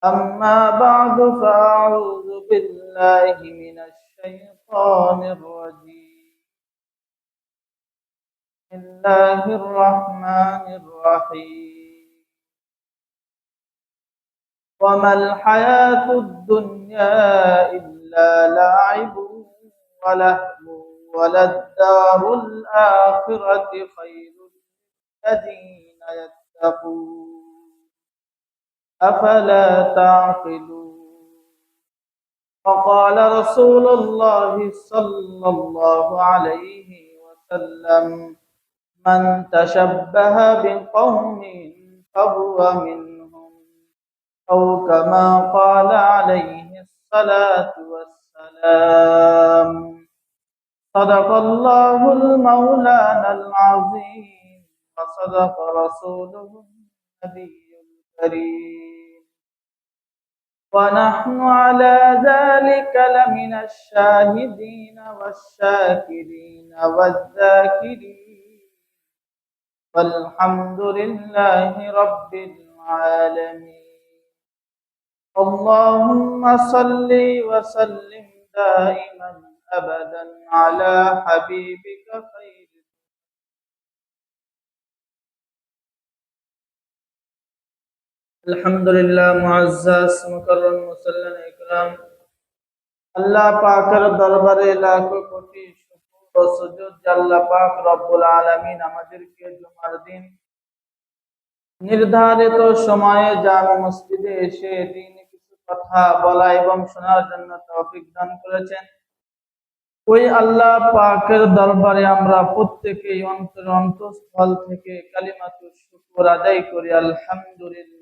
أما بعد فأعوذ بالله من الشيطان الرجيم. بسم الله الرحمن الرحيم. وما الحياة الدنيا إلا لعب ولهو وللدار الآخرة خير للذين يتقون أفلا تعقلون. وقال رسول الله صلى الله عليه وسلم من تشبه بقوم فهو منهم أو كما قال عليه الصلاة والسلام. صدق الله المولانا العظيم وصدق رسوله النبي الكريم ونحن على ذلك لمن الشاهدين والشاكرين والذاكرين والحمد لله رب العالمين. اللهم صل وسلم دائما أبدا على حبيبك خير আলহামদুলিল্লাহ মুআজ্জাজ মুকাররম মুসাল্লান ইকরাম, আল্লাহ পাকের দরবারে লাখো কোটি শুকর ও সুজুদ যে আল্লাহ পাক রব্বুল আলামিন আমাদেরকে জুমার দিন নির্ধারিত সময়ে জামে মসজিদে এসে দ্বীনি কিছু কথা বলা এবং শোনার জন্য তৌফিক দান করেছেন। ওই আল্লাহ পাকের দরবারে আমরা প্রত্যেকেই অন্তঃস্থল থেকে কালিমাতুশ শুকর আদায় করি আলহামদুলিল্লাহ।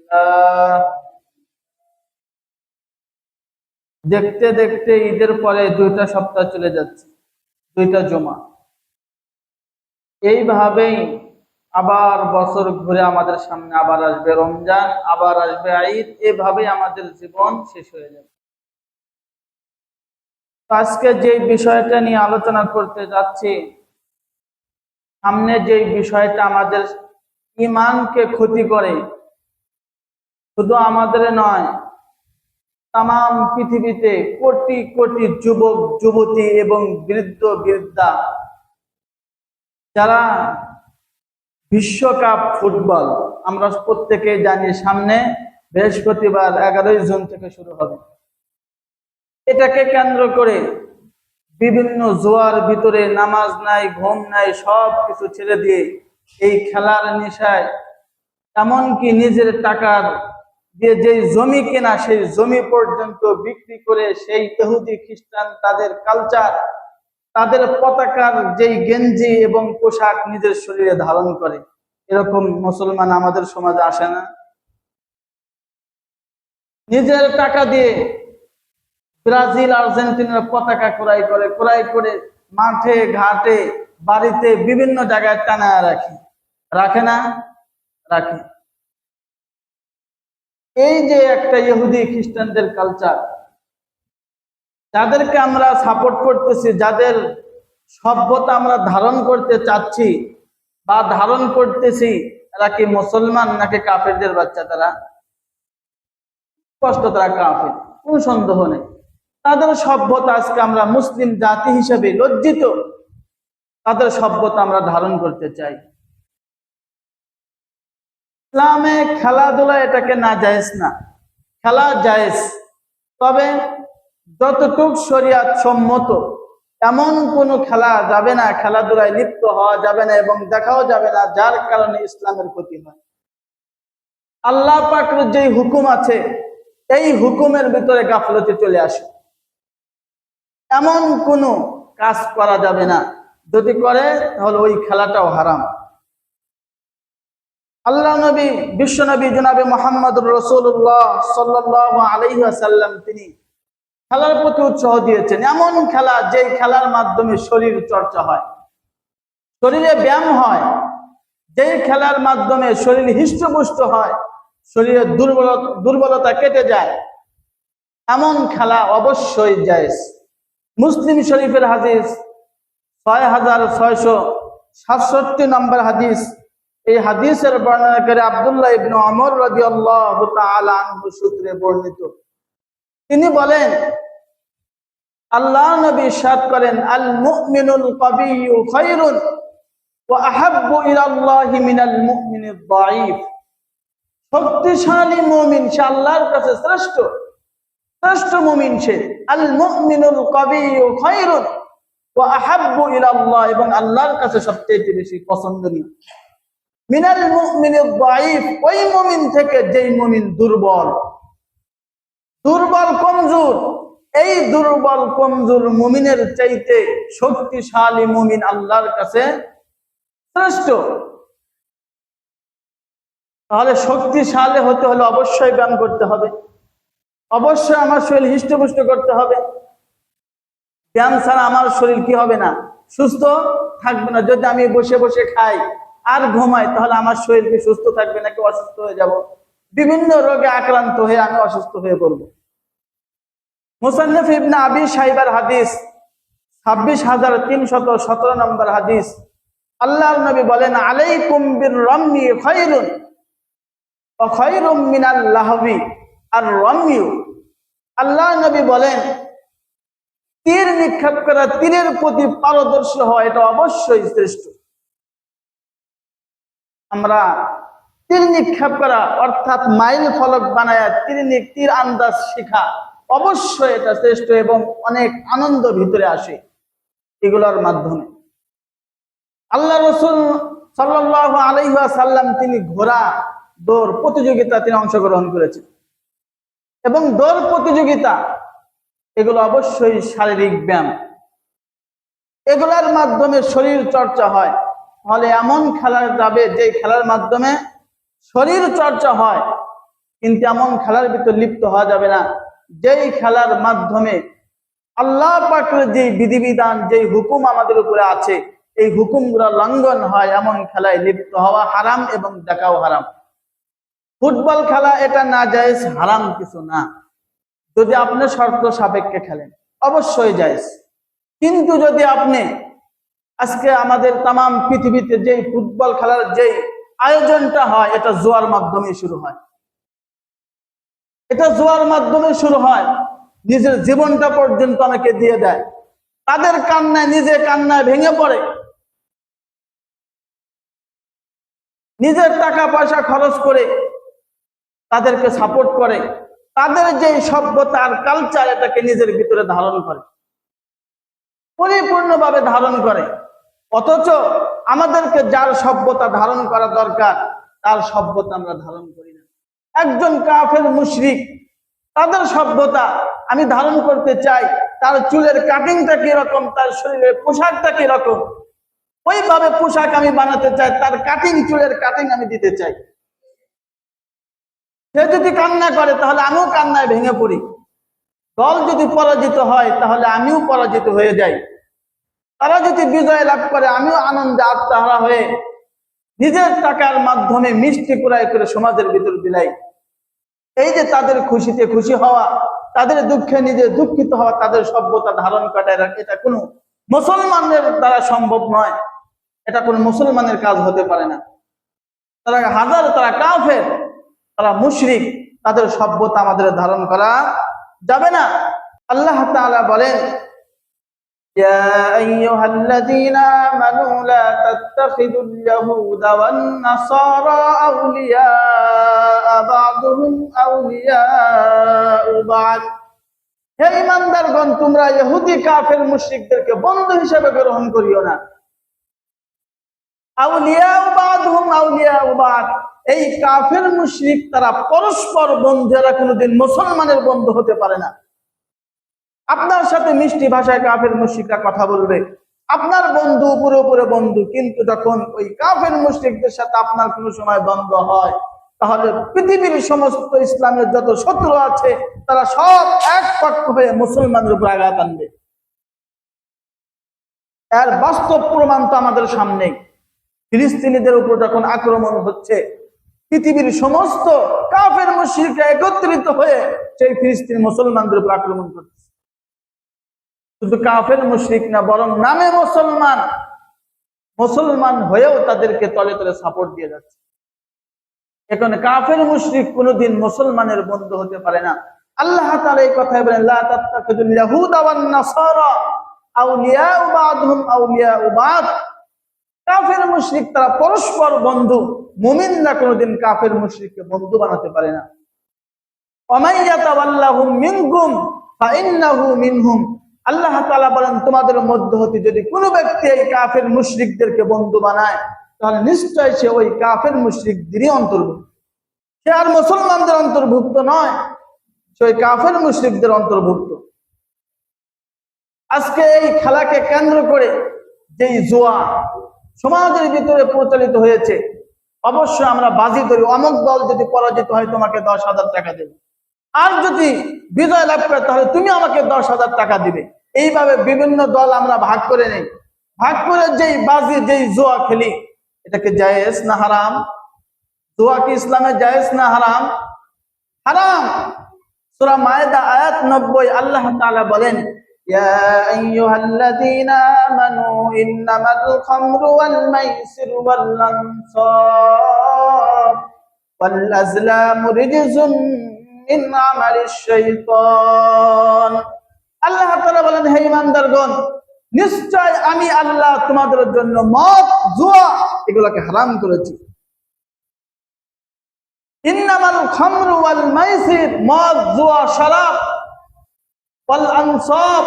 দেখতে দেখতে ঈদের পরে 2টা সপ্তাহ চলে যাচ্ছে, 2টা জুমা। এইভাবেই আবার বছর ঘুরে আমাদের সামনে আবার আসবে রমজান, আবার আসবে ঈদ, এভাবেই আমাদের জীবন শেষ হয়ে যাবে। আজকে যে বিষয়টা নিয়ে আলোচনা করতে যাচ্ছি, সামনে যে বিষয়টা আমাদের ঈমানকে ক্ষতি করে, শুধু আমাদের নয়, তাম পৃথিবীতে কোটি কোটি যুবক যুবতী এবং বৃদ্ধ বৃদ্ধা যারা বিশ্বকাপ ফুটবল আমরা প্রত্যেকে জানি সামনে বৃহস্পতিবার 11ই জুন থেকে শুরু হবে। এটাকে কেন্দ্র করে বিভিন্ন জোয়ার ভিতরে নামাজ নাই, ঘুম নাই, সব কিছু ছেড়ে দিয়ে এই খেলার নেশায়, এমনকি নিজের টাকার দিয়ে যে জমি কেনা সেই জমি পর্যন্ত বিক্রি করে সেই ইহুদি খ্রিস্টান তাদের কালচার, তাদের পতাকার যেই গেঞ্জি এবং পোশাক নিজের শরীরে ধারণ করে। এরকম মুসলমান আমাদের সমাজে আসে না? নিজের টাকা দিয়ে ব্রাজিল আর্জেন্টিনার পতাকা ক্রয় করে মাঠে ঘাটে বাড়িতে বিভিন্ন জায়গায় টানায় রাখে না? রাখে। এই যে একটা ইহুদি খ্রিস্টানদের কালচার, যাদেরকে আমরা সাপোর্ট করতেছি, যাদের সভ্যতা আমরা ধারণ করতে চাচ্ছি বা ধারণ করতেছি, এরা কি মুসলমান নাকি কাফেরদের বাচ্চা? তারা স্পষ্ট তারা কাফের, কোন সন্দেহ নেই। তাদের সভ্যতা আজকে আমরা মুসলিম জাতি হিসেবে লজ্জিত, তাদের সভ্যতা আমরা ধারণ করতে চাই। ইসলামে খেলাধুলা এটাকে না জায়েজ না, খেলা জায়েজ, তবে যতটুক শরীয়ত সম্মত এমন কোনো খেলা যাবে না, খেলাধুলায় লিপ্ত হওয়া যাবে না এবং দেখাও যাবে না যার কারণে ইসলামের ক্ষতি হয়। আল্লাহ পাকের যে হুকুম আছে এই হুকুমের ভিতরে গাফলতি চলে আসে, এমন কোনো কাজ করা যাবে না, যদি করে তাহলে ওই খেলাটাও হারাম। আল্লাহ নবী বিশ্ব নবী জনাবে মুহাম্মদুর রাসূলুল্লাহ সাল্লাল্লাহু আলাইহি ওয়াসাল্লাম তিনি খেলার প্রতি উৎসাহ দিয়েছেন। এমন খেলা যে খেলার মাধ্যমে শরীর চর্চা হয়, শরীরে ব্যায়াম হয়, যেই খেলার মাধ্যমে শরীর হৃষ্টপুষ্ট হয়, শরীরের দুর্বলতা কেটে যায়, এমন খেলা অবশ্যই জায়েজ। মুসলিম শরীফের হাদিস 6667 নম্বর হাদিস, এই হাদিসের বর্ণনাকারী আব্দুল্লাহ ইবনে ওমর রাদিয়াল্লাহু তাআলা আনহু সূত্রে বর্ণিত। তিনি বলেন, আল্লাহ নবী ইরশাদ করেন, আল মুমিনুল কবিয়্যু খায়রুন ওয়া আহাব্বু ইলাল্লাহি মিনাল মুমিনিদ দাঈফ। শক্তিশালী মুমিন সে আল্লাহর কাছে শ্রেষ্ঠ, শ্রেষ্ঠ মুমিন সে। আল মুমিনুল কবিয়্যু খায়রুন ওয়া আহাব্বু ইলাল্লাহ, এবং আল্লাহর কাছে সবচেয়ে বেশি পছন্দনীয়। মিনাল মুমিনিদ দাঈফ, ওই মুমিন থেকে যেই মুমিন দুর্বল, দুর্বল কমজোর। এই দুর্বল কমজোর মুমিনের চাইতে শক্তিশালী মুমিন আল্লাহর কাছে শ্রেষ্ঠ। তাহলে শক্তিশালী হতে হলে অবশ্যই ব্যায়াম করতে হবে, অবশ্যই আমার শরীর হৃষ্টপুষ্ট করতে হবে। ব্যায়াম ছাড়া আমার শরীর কি হবে না? সুস্থ থাকবে না। যদি আমি বসে বসে খাই আর ঘুমাই, তাহলে আমার শরীর কি সুস্থ থাকবে নাকি অসুস্থ হয়ে যাব? বিভিন্ন রোগে আক্রান্ত হয়ে আমি অসুস্থ হয়ে পড়ব। মুসান্নিফ ইবনে আবি শাইবার হাদিস 26,317 নম্বর হাদিস। আল্লাহর নবী বলেন, আলাইকুম বির-রামyi খায়রুন ওয়া খায়রুম মিনাল লাহবি আর-রাময়ু। আল্লাহর নবী বলেন, তীর নিক্ষেপ করা, তীরের প্রতি পারদর্শী হওয়া, এটা অবশ্যই শ্রেষ্ঠ। আমরা তীর নিক্ষেপ করা অর্থাৎ মাইল ফলক বানায়া তীর আন্দাজ শেখা, অবশ্যই এটা শ্রেষ্ঠ এবং অনেক আনন্দ ভিতরে আসে এগুলোর মাধ্যমে। আল্লাহ রাসূল সাল্লাল্লাহু আলাইহি ওয়াসাল্লাম তিনি ঘোড়া দৌড় প্রতিযোগিতা তিনি অংশগ্রহণ করেছেন, এবং দৌড় প্রতিযোগিতা এগুলো অবশ্যই শারীরিক ব্যায়াম, এগুলোর মাধ্যমে শরীর চর্চা হয়। তাহলে এমন খেলা যাবে যে খেলার মাধ্যমে শরীর চর্চা হয়, কিন্তু এমন খেলার ভিতর লিপ্ত হওয়া যাবে না যেই খেলার মাধ্যমে আল্লাহ পাকের যে বিধিবিধান, যে হুকুম আমাদের উপরে আছে, এই হুকুমগুলো লঙ্ঘন হয়, এমন খেলায় লিপ্ত হওয়া হারাম এবং দেখাও হারাম। ফুটবল খেলা এটা না জায়েজ, হারাম কিছু না। যদি আপনি শর্ত সাপেক্ষে খেলেন অবশ্যই জায়েজ। কিন্তু যদি আপনি আজকে আমাদের তামাম পৃথিবীতে যেই ফুটবল খেলার যেই আয়োজনটা হয়, এটা জুয়ার মাধ্যমে শুরু হয়, এটা জুয়ার মাধ্যমে শুরু হয়। নিজের জীবনটা পর্যন্ত অনেকে দিয়ে দেয়, তাদের কান্নায় নিজে কান্নায় ভেঙে পড়ে, নিজের টাকা পয়সা খরচ করে তাদেরকে সাপোর্ট করে, তাদের যে সভ্যতা আর কালচার এটাকে নিজের ভিতরে ধারণ করে, পরিপূর্ণভাবে ধারণ করে। অথচ আমাদেরকে যার সভ্যতা ধারণ করা দরকার, তার সভ্যতা আমরা ধারণ করি না। একজন কাফের মুশরিক, তাদের সভ্যতা আমি ধারণ করতে চাই, তার চুলের কাটিংটা কিরকম, তার শরীরের পোশাকটা কিরকম, ওইভাবে পোশাক আমি বানাতে চাই, তার কাটিং, চুলের কাটিং আমি দিতে চাই। সে যদি কান্না করে তাহলে আমিও কান্নায় ভেঙে পড়ি। দল যদি পরাজিত হয় তাহলে আমিও পরাজিত হয়ে যাই। তারা যদি বিজয় লাভ করে আমিও আনন্দে আত্মহারা হয়ে নিজের টাকার মাধ্যমে মিষ্টি ক্রয় করে সমাজের ভিতর বিলাই। এই যে তাদের খুশিতে খুশি হওয়া, তাদের দুঃখে নিজে দুঃখিত হওয়া, তাদের সভ্যতা ধারণ করা, এটা কোনো মুসলমানের দ্বারা সম্ভব নয়, এটা কোনো মুসলমানের কাজ হতে পারে না। তারা তারা কাফের, তারা মুশরিক, তাদের সভ্যতা আমাদের ধারণ করা যাবে না। আল্লাহ তাআলা বলেন, ইয়া আইয়ুহাল্লাযীনা আমানু লা তাত্তাখিযুল ইয়াহুদা ওয়ান নাসারা আউলিয়া বা'দুহুম আউলিয়াউ বা'দ। হে ঈমানদারগণ, তোমরা ইহুদি কাফের মুশরিকদেরকে বন্ধু হিসেবে গ্রহণ করিও না। আউলিয়াউ বা'দুহুম আউলিয়াউ বা'দ, এই কাফের মুশরিক তারা পরস্পর বন্ধু, এরা কোনোদিন মুসলমানের বন্ধু হতে পারে না। আপনার সাথে মিষ্টি ভাষায় কাফের মুশরিকরা কথা বলবে, আপনার বন্ধু, উপরে উপরে বন্ধু, কিন্তু যখন ওই কাফের মুশরিকদের সাথে আপনার কোনো সময় দ্বন্দ্ব হয়, তাহলে পৃথিবীর সমস্ত ইসলামের যত শত্রু আছে তারা সব এক পক্ষ হয়ে মুসলমানদের উপর আঘাত আনবে। এর বাস্তব প্রমাণ তো আমাদের সামনে। ফিলিস্তিনিদের উপর যখন আক্রমণ হচ্ছে, পৃথিবীর সমস্ত কাফের মুশরিকরা একত্রিত হয়ে সেই ফিলিস্তিন মুসলমানদের উপর আক্রমণ করছে। শুধু কাফের মুশরিক না, বরং নামে মুসলমান, মুসলমান হয়েও তাদেরকে তলে তলে সাপোর্ট দিয়ে যাচ্ছে। এখন কাফের মুশরিক কোনোদিন মুসলমানের বন্ধু হতে পারে না। আল্লাহ তাআলা এই কথাই বলেন, লা তাত্তাখিযুল ইয়াহুদা ওয়ান নাসারা আউলিয়াউ বা'দুহুম আউলিয়াউ বা'দ। কাফের মুশরিক তারা পরস্পর বন্ধু, মুমিনরা কোনোদিন কাফের মুশরিককে বন্ধু বানাতে পারে না। ওয়া ইয়াতাওয়াল্লাহুম মিনকুম ফাইন্নাহু মিনহুম। আল্লাহ তাআলা বলেন, তোমাদের মধ্য হতে যদি কোনো ব্যক্তি এই কাফের মুশরিকদেরকে বন্ধু বানায়, তাহলে নিশ্চয় সে ওই কাফের মুশরিকদেরই অন্তর্ভুক্ত। সে আর মুসলমানদের অন্তর্ভুক্ত নয়, সে ওই কাফের মুশরিকদের অন্তর্ভুক্ত। আজকে এই খেলাকে কেন্দ্র করে যেই জুয়া সমাজের ভিতরে প্রচলিত হয়েছে, অবশ্যই আমরা বাজি ধরি, অমুক দল যদি পরাজিত হয় তোমাকে 10,000 টাকা দেবে, আর যদি বিজয় লাভ করে তাহলে তুমি আমাকে 10,000 টাকা দিবে। এইভাবে বিভিন্ন দল আমরা ভাগ করে নেই। ভাগ করে যেই বাজি যেই জুয়া খেলি, এটাকে জায়েজ না হারাম? জুয়া কি ইসলামে জায়েজ না হারাম? হারাম। সূরা মায়েদা আয়াত 90 আল্লাহ তাআলা বলেন, ইয়া আইয়ুহাল্লাযীনা আমানু ইন্নামাল খামরু ওয়াল মাইসিরু ওয়াল আনসাব ওয়াল আজলামু রিজসুম মিন আমালিশ শাইতান। আল্লাহ তাআলা বলেন, হে ঈমানদারগণ, নিশ্চয় আমি আল্লাহ তোমাদের জন্য মদ, জুয়া এগুলোকে হারাম করেছি। ইন্নামাল খামরু ওয়াল মাইসির, মদ, জুয়া, শরাব, ওয়াল আনসাব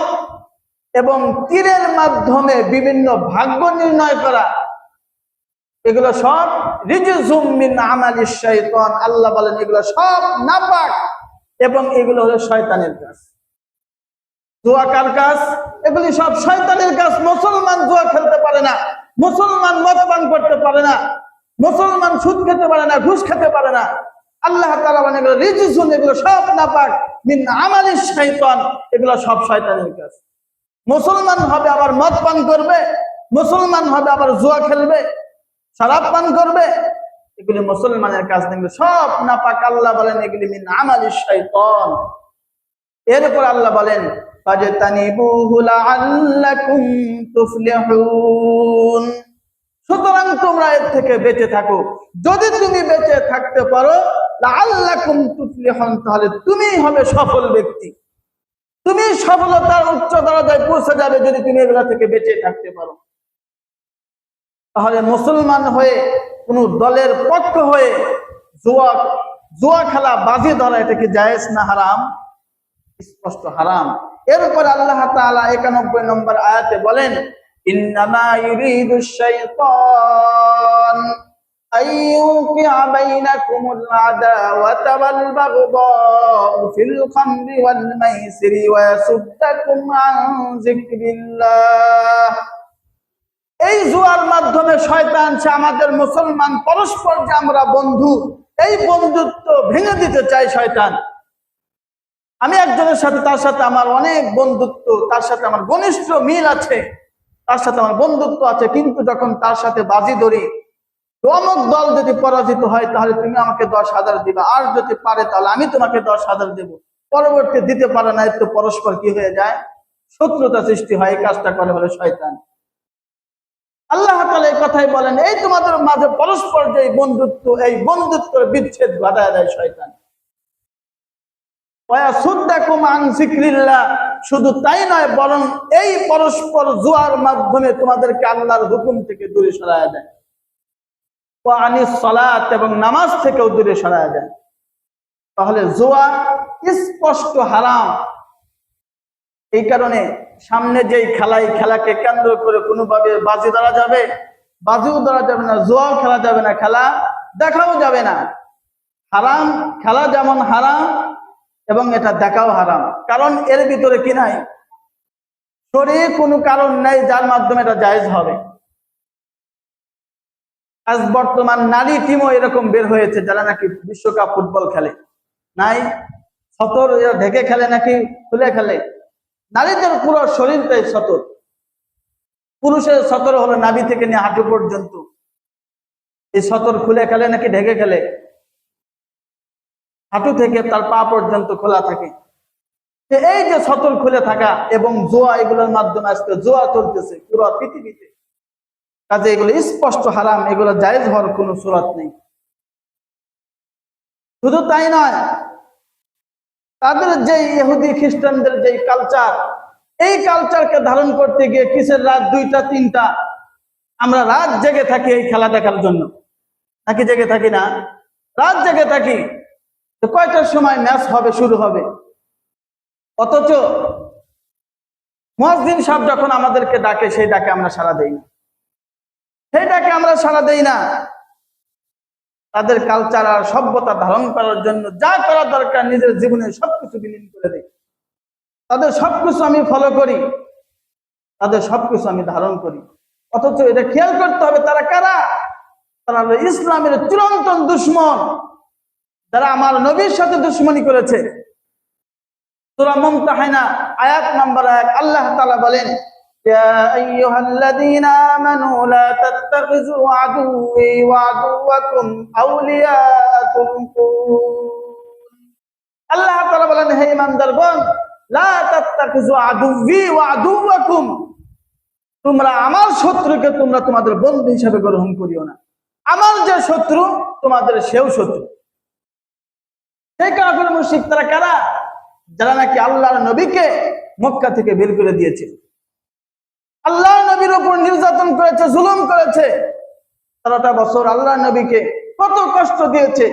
এবং তীরের মাধ্যমে বিভিন্ন ভাগ্য নির্ণয় করা, এগুলো সব রিজসুম মিন আমালিশ শাইতান। আল্লাহ বলেন এগুলো সব নাপাক এবং এগুলো হলো শয়তানের কাজ। জুয়া কার কাজ? এগুলি সব শয়তানের কাজ। মুসলমান জুয়া খেলতে পারে না, মুসলমান মদ পান করতে পারে না, মুসলমান সুদ খেতে পারে না, ঘুষ খেতে পারে না। আল্লাহ তাআলা বলেন এগুলো রিজসুন, এগুলো সব নাপাক, মিন আমালিশ শাইতান, এগুলো সব শয়তানের কাজ। মুসলমান হবে আবার মদ পান করবে, মুসলমান হবে আবার জুয়া খেলবে, শরাব পান করবে, এগুলি মুসলমানের কাজ না, সব নাপাক। আল্লাহ বলেন এগুলি মিন আমালিশ শাইতান। এরপর আল্লাহ বলেন, ফাজতানিবুহু লাআল্লাকুম তুফলিহুন। সুতরাং তোমরা এর থেকে বেঁচে থাকো। যদি তুমি বেঁচে থাকতে পারো, লাআল্লাকুম তুফলিহুন, তাহলে তুমিই হবে সফল ব্যক্তি, তুমি সফলতার উচ্চ দরজায় পৌঁছে যাবে যদি তুমি এগুলা থেকে বেঁচে থাকতে পারো। তাহলে মুসলমান হয়ে কোন দলের পক্ষ হয়ে জুয়া খেলা, বাজি ধরা, এটা কি জায়েজ না হারাম? স্পষ্ট হারাম। এরপর আল্লাহ তাআলা 91 নম্বর আয়াতে বলেন, ইন্নামা ইউরিদুশ শাইতান আইয়ুকিআ বাইনাকুমুল আদাওয়াতা ওয়াল বাগদাউ ফিল খামরি ওয়াল মাইসিরি ওয়া ইয়াসুদ্দাকুম আন যিকরিল্লাহ। এই জুয়ার মাধ্যমে শয়তান সে আমাদের মুসলমান পরস্পর যে আমরা বন্ধু, এই বন্ধুত্ব ভেঙে দিতে চায় শয়তান। আমি একজনের সাথে, তার সাথে আমার অনেক বন্ধুত্ব, তার সাথে আমার ঘনিষ্ঠ মিল আছে, তার সাথে আমার বন্ধুত্ব আছে, কিন্তু যখন তার সাথে বাজি ধরি, অমুক দল যদি পরাজিত হয় তাহলে তুমি আমাকে 10,000 দিবা, আর যদি পারে তাহলে আমি তোমাকে 10,000 দেব। পরবর্তী দিতে পারে না, তো পরস্পর কি হয়ে যায়? শত্রুতা সৃষ্টি হয়। এই কাজটা করে হলো শয়তান। আল্লাহ তাআলা এই কথাই বলেন, এই তোমাদের মাঝে পরস্পর যে বন্ধুত্ব, এই বন্ধুত্বের বিচ্ছেদ ঘটায় দেয় শয়তান। ওয়ায়াসুদ্দাকুম আন যিকরিল্লাহ, শুধু তাই নয়, বরং এই পরস্পর জুয়ার মাধ্যমে তোমাদেরকে আল্লাহর হুকুম থেকে দূরে সরায়া দেয়। ওয়া আনিস সালাত, এবং নামাজ থেকেও দূরে সরায়া দেয়। তাহলে জুয়া স্পষ্ট হারাম। এই কারণে সামনে যেই খেলাকে কেন্দ্র করে কোনোভাবে বাজি ধরা যাবে, বাজিও ধরা যাবে না, জুয়াও খেলা যাবে না, খেলা দেখাও যাবে না। হারাম, খেলা যেমন হারাম এবং এটা দেখাও হারাম। কারণ এর ভিতরে কি নাই? শরীর কোনো কারণ নাই যার মাধ্যমে এটা জায়েজ হবে। আজ বর্তমান নারী টিমও এরকম বের হয়েছে যারা নাকি বিশ্বকাপ ফুটবল খেলে, নাই সতর ঢেকে খেলে নাকি খুলে খেলে। নারীদের পুরো শরীরটাই সতর, পুরুষের সতর হলো নাভি থেকে নিয়ে হাঁটু পর্যন্ত। এই সতর খুলে খেলে নাকি ঢেকে খেলে? হাঁটু থেকে তার পা পর্যন্ত খোলা থাকে। এই যে সতর খুলে থাকা এবং জুয়া, এগুলোর মাধ্যমে আজকে জুয়া চলতেছে পুরো পৃথিবীতে। কাজে এগুলো স্পষ্ট হারাম, এগুলো জায়েজ হওয়ার কোনো সুরাত নেই। শুধু তাই নয়, তাদের যে ইহুদি খ্রিস্টানদের যে কালচার, এই কালচারকে ধারণ করতে গিয়ে কিসের রাত 2টা 3টা আমরা রাত জেগে থাকি এই খেলা দেখার জন্য, নাকি জেগে থাকি না? রাত জেগে থাকি। তো কয়টার সময় ম্যাচ হবে, শুরু হবে? অথচ মুয়াজ্জিন সাহেব যখন আমাদেরকে ডাকে, সেই ডাকে আমরা সাড়া দেই না, সেই ডাকে আমরা সাড়া দেই না। তাদের কালচার আর সভ্যতা ধারণ করার জন্য যা করা দরকার নিজের জীবনে সবকিছু বিলীন করে দেয়। তাদের সবকিছু আমি ফলো করি, তাদের সবকিছু আমি ধারণ করি। অথচ এটা খেয়াল করতে হবে তারা কারা? তারা ইসলামের চিরন্তন দুশমন, যারা আমার নবীর সাথে দুশমনী করেছে। সূরা মুমতাহিনা আয়াত নাম্বার 1 আল্লাহ তাআলা বলেন, ইয়া আইয়ুহাল্লাযীনা আমানু লা তাত্তাখিযু আদুওয়ি ওয়া আদুওয়াকুম আউলিয়া তুলকুন। আল্লাহ তাআলা বলেন, হে ঈমানদারগণ, লা তাত্তাখিযু আদুওয়ি ওয়া আদুওয়াকুম, তোমরা আমার শত্রুকে তোমরা তোমাদের বন্ধু হিসেবে গ্রহণ করিও না। আমার যে শত্রু তোমাদের সেও শত্রু। সেই কাফির মুশরিক তারা কারা? যারা নাকি আল্লাহর নবীকে মক্কা থেকে বের করে দিয়েছে, আল্লাহর নবীর উপর নির্যাতন করেছে, জুলুম করেছে। 13টা বছর আল্লাহর নবীকে কত কষ্ট দিয়েছে।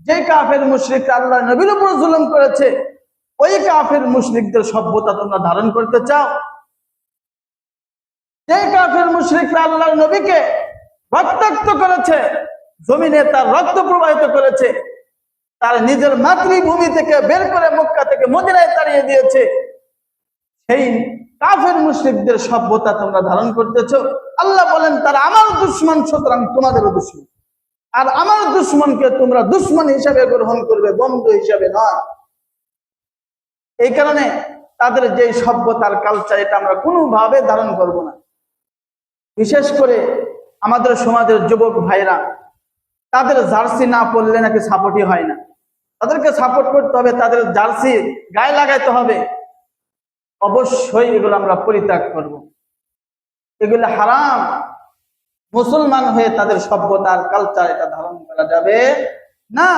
যে কাফের মুশরিকরা আল্লাহর নবীর উপর জুলুম করেছে, ওই কাফের মুশরিকদের সভ্যতা তোমরা ধারণ করতে চাও? যে কাফের মুশরিকরা আল্লাহর নবীকে রক্তাক্ত করেছে, জমিনে তার রক্ত প্রবাহিত করেছে, তার নিজের মাতৃভূমি থেকে বের করে মক্কা থেকে মদিনায় তাড়িয়ে দিয়েছে, সেই কাফের মুশরিকদের সভ্যতা তোমরা ধারণ করতেছো? আল্লাহ বলেন, তারা আমার দুশমন, সুতরাং তোমাদেরও দুশমন। আর আমার দুশমনকে তোমরা দুশমন হিসাবে গ্রহণ করবে, বন্ধু হিসাবে নয়। এই কারণে তাদের যে সভ্যতার কালচার, এটা আমরা কোনোভাবে ধারণ করব না। বিশেষ করে আমাদের সমাজের যুবক ভাইরা, তাদের জার্সি না পরলে নাকি সাপোর্টই হয় না। তাদেরকে সাপোর্ট করতে হবে, তাদের জার্সি গায়ে লাগাইতে হবে। অবশ্যই এগুলো আমরা পরিত্যাগ করব। এগুলো হারাম। মুসলমান হয়ে তাদের সভ্যতার কালচার এটা ধারণ করা যাবে না।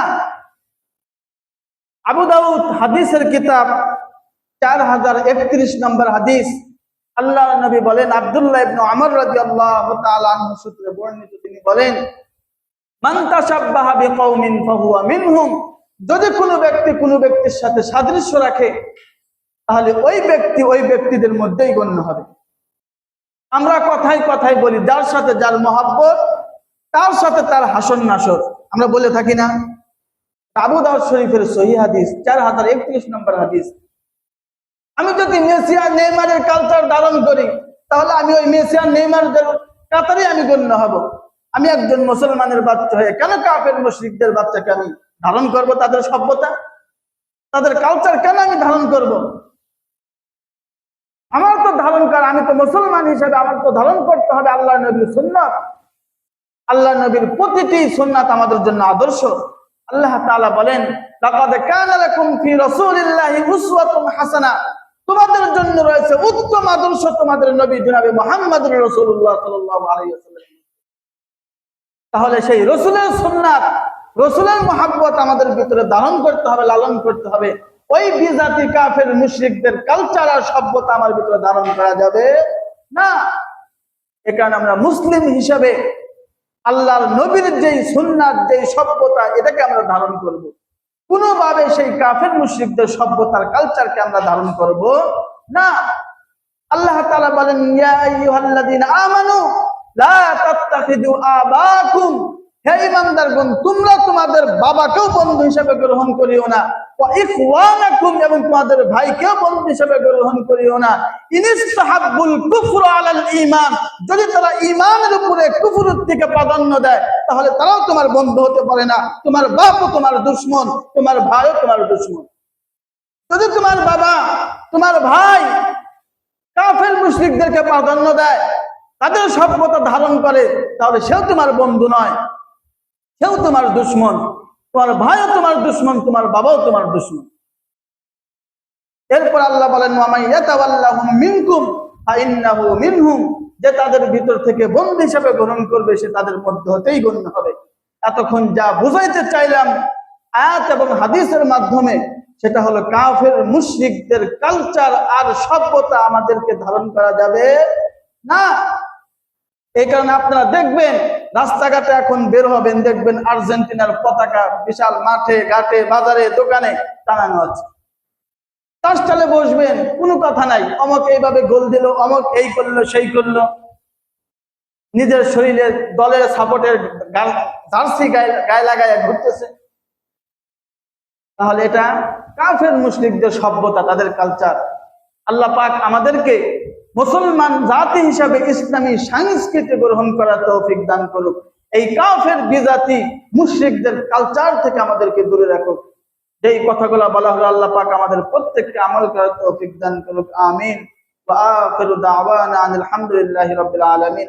আবু দাউদ হাদিসের কিতাব 4031 নম্বর হাদিস, আল্লাহর নবী বলেন, আব্দুল্লাহ ইবনে আমর রাদিয়াল্লাহু তাআলা আনহু সূত্রে বর্ণিত, তিনি বলেন, মান তাশাব্বাহা বিকাউমিন ফাহুয়া মিনহুম, যদি কোনো ব্যক্তি কোনো ব্যক্তির সাথে সাদৃশ্য রাখে, তাহলে ওই ব্যক্তি ওই ব্যক্তিদের মধ্যেই গণ্য হবে। আমরা কথায় কথায় বলি, যার সাথে যার মহব্বত, তার সাথে তার হাসন নাসর, আমরা বলে থাকি না? আবু দাউদ শরীফের সহিহ হাদিস 4031 নম্বর হাদিস। আমি যদি মেসি আর নেইমারের কালচার ধারণ করি, তাহলে আমি ওই মেসি আর নেইমারদের কাতারে আমি গণ্য হব। আমি একজন মুসলমানের বাচ্চা হয়ে কেন কাফের মুশরিকদের বাচ্চাকে আমি ধারণ করব? তাদের সভ্যতা, তাদের কালচার কেন আমি ধারণ করব? আমার তো ধারণ করা, আমি তো মুসলমান হিসেবে আমার তো ধারণ করতে হবে আল্লাহ নবীর সুন্নাত। আল্লাহ নবীর প্রতিটি সুন্নাত আমাদের জন্য আদর্শ। আল্লাহ তাআলা বলেন, লাকাদ কানা লাকুম ফি রাসূলিল্লাহি উসওয়াতুন হাসানাহ, তোমাদের জন্য রয়েছে উত্তম আদর্শ তোমাদের নবী জনাবে মুহাম্মদুর রাসূলুল্লাহ সাল্লাল্লাহু আলাইহি ওয়াসাল্লাম। তাহলে সেই রাসূলের সুন্নাত, রাসূলের মহব্বত আমাদের ভিতরে ধারণ করতে হবে, লালন করতে হবে। ওই বিজাতি কাফের মুশরিকদের কালচার আর সভ্যতা আমার ভিতরে ধারণ করা যাবে না। এ কারণে আমরা মুসলিম হিসাবে আল্লাহর নবীর যেই সুন্নাত, যেই সভ্যতা, এটাকে আমরা ধারণ করব। কোনোভাবে সেই কাফের মুশরিকদের সভ্যতার কালচারকে আমরা ধারণ করব না। আল্লাহ তাআলা বলেন, ইয়া আইয়ুহাল্লাযীনা আমানু লা তাত্তাখিযু আবাকুম, হে ঈমানদারগণ, তোমরা তোমাদের বাবাকেও বন্ধু হিসেবে গ্রহণ করিও না, ওয়া ইখওয়ানাকুম, এবং তোমাদের ভাইকেও বন্ধু হিসেবে গ্রহণ করিও না। ইনিস্তাহাব্বুল কুফর আলাল ঈমান, যদি তারা ঈমানের উপরে কুফরের দিকে প্রাধান্য দেয়, তাহলে তারাও তোমার বন্ধু হতে পারে না। তোমার বাপও তোমার দুশমন, তোমার ভাইও তোমার দুশমন। যদি তোমার বাবা, তোমার ভাই কাফের মুশরিকদেরকে প্রাধান্য দেয়, তাদের সভ্যতা ধারণ করে, তাহলে সেও তোমার বন্ধু নয়, সেও তোমার দুশমন। তোমার ভাইও তোমার দুশমন, তোমার বাবাও তোমার দুশমন। এরপর আল্লাহ বলেন, ওয়া মান ইয়াতাওয়াল্লাহুম মিনকুম ফাইন্নাহু মিনহুম, যে তাদের ভিতর থেকে বন্ধু হিসাবে গ্রহণ করবে সে তাদের মধ্যে হতেই গণ্য হবে। এতক্ষণ যা বুঝাইতে চাইলাম আয়াত এবং হাদিসের মাধ্যমে, সেটা হলো কাফের মুশরিকদের কালচার আর সভ্যতা আমাদেরকে ধারণ করা যাবে না। এই কারণে আপনারা দেখবেন রাস্তাঘাটে এখন বের হবেন, দেখবেন আর্জেন্টিনার পতাকা বিশাল মাঠে ঘাটে বাজারে দোকানে টানানো আছে। তার স্টলে বসবেন, কোনো কথা নাই, অমক এইভাবে গোল দিল, অমক এই করলো সেই করলো, নিজের শরীরে দলের সাপোর্টের জার্সি গায়ে লাগায় ঘুরতেছে। তাহলে এটা কাফের মুশরিকদের সভ্যতা, তাদের কালচার। আল্লাহ পাক আমাদেরকে মুসলমান জাতি হিসাবে ইসলামী সংস্কৃতি গ্রহণ করার তৌফিক দান করুক। এই কাফের বিজাতি মুশরিকদের কালচার থেকে আমাদেরকে দূরে রাখুক। যেই কথাগুলো বলা হলো আল্লাহ পাক আমাদের প্রত্যেককে আমল করার তৌফিক দান করুক। আমিন। ওয়া আখিরু দাওয়ানা আনিল হামদুলিল্লাহি রাব্বিল আলামিন।